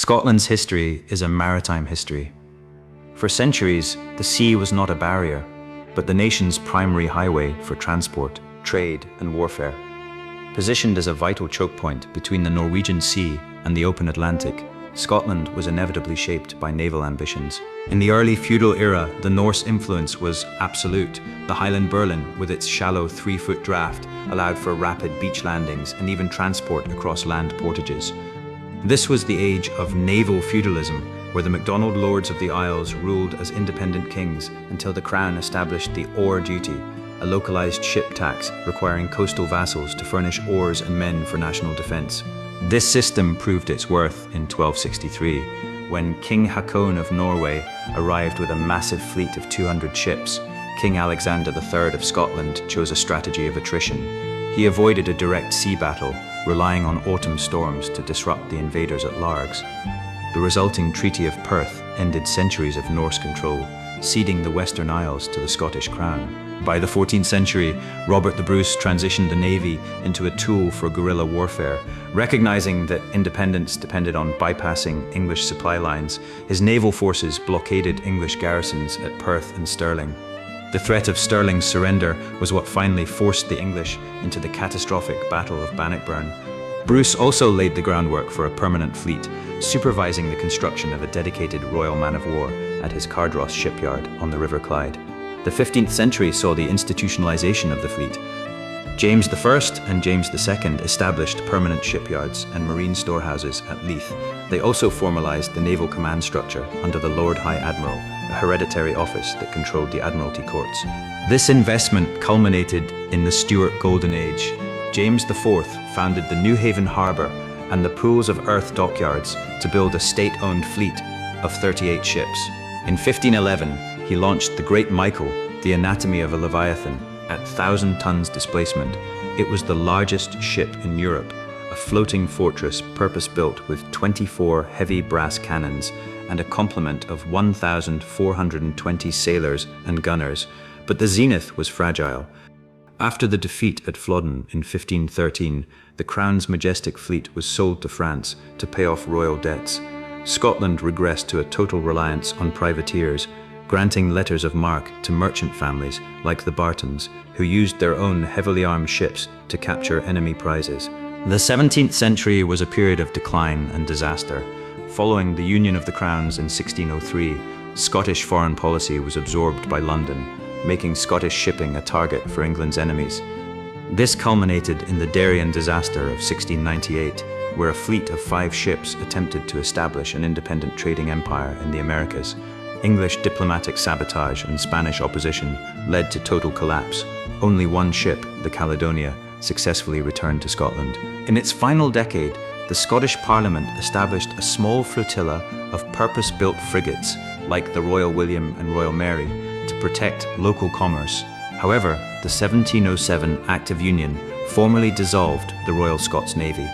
Scotland's history is a maritime history. For centuries, the sea was not a barrier, but the nation's primary highway for transport, trade, and warfare. Positioned as a vital choke point between the Norwegian Sea and the open Atlantic, Scotland was inevitably shaped by naval ambitions. In the early feudal era, the Norse influence was absolute. The Highland Birlinn, with its shallow 3-foot draft, allowed for rapid beach landings and even transport across land portages. This was the age of naval feudalism, where the MacDonald lords of the Isles ruled as independent kings until the Crown established the oar duty, a localized ship tax requiring coastal vassals to furnish oars and men for national defense. This system proved its worth in 1263, when King Haakon of Norway arrived with a massive fleet of 200 ships. King Alexander III of Scotland chose a strategy of attrition. He avoided a direct sea battle, relying on autumn storms to disrupt the invaders at Largs. The resulting Treaty of Perth ended centuries of Norse control, ceding the Western Isles to the Scottish Crown. By the 14th century, Robert the Bruce transitioned the navy into a tool for guerrilla warfare. Recognizing that independence depended on bypassing English supply lines, his naval forces blockaded English garrisons at Perth and Stirling. The threat of Stirling's surrender was what finally forced the English into the catastrophic Battle of Bannockburn. Bruce also laid the groundwork for a permanent fleet, supervising the construction of a dedicated royal man-of-war at his Cardross shipyard on the River Clyde. The 15th century saw the institutionalization of the fleet. James I and James II established permanent shipyards and marine storehouses at Leith. They also formalized the naval command structure under the Lord High Admiral, a hereditary office that controlled the Admiralty courts. This investment culminated in the Stewart Golden Age. James IV founded the New Haven Harbour and the Pools of Earth dockyards to build a state-owned fleet of 38 ships. In 1511, he launched the Great Michael, the anatomy of a Leviathan, at 1,000 tons displacement. It was the largest ship in Europe, a floating fortress purpose-built with 24 heavy brass cannons and a complement of 1,420 sailors and gunners, but the zenith was fragile. After the defeat at Flodden in 1513, the Crown's majestic fleet was sold to France to pay off royal debts. Scotland regressed to a total reliance on privateers, granting letters of marque to merchant families like the Bartons, who used their own heavily armed ships to capture enemy prizes. The 17th century was a period of decline and disaster. Following the Union of the Crowns in 1603, Scottish foreign policy was absorbed by London, making Scottish shipping a target for England's enemies. This culminated in the Darien disaster of 1698, where a fleet of 5 ships attempted to establish an independent trading empire in the Americas. English diplomatic sabotage and Spanish opposition led to total collapse. Only one ship, the Caledonia, successfully returned to Scotland. In its final decade, the Scottish Parliament established a small flotilla of purpose-built frigates, like the Royal William and Royal Mary, to protect local commerce. However, the 1707 Act of Union formally dissolved the Royal Scots Navy.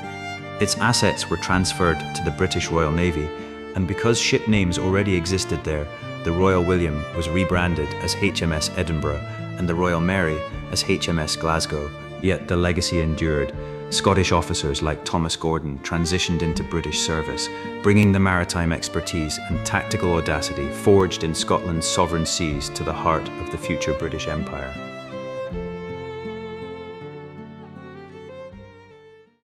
Its assets were transferred to the British Royal Navy, and because ship names already existed there, the Royal William was rebranded as HMS Edinburgh and the Royal Mary as HMS Glasgow. Yet the legacy endured. Scottish officers like Thomas Gordon transitioned into British service, bringing the maritime expertise and tactical audacity forged in Scotland's sovereign seas to the heart of the future British Empire.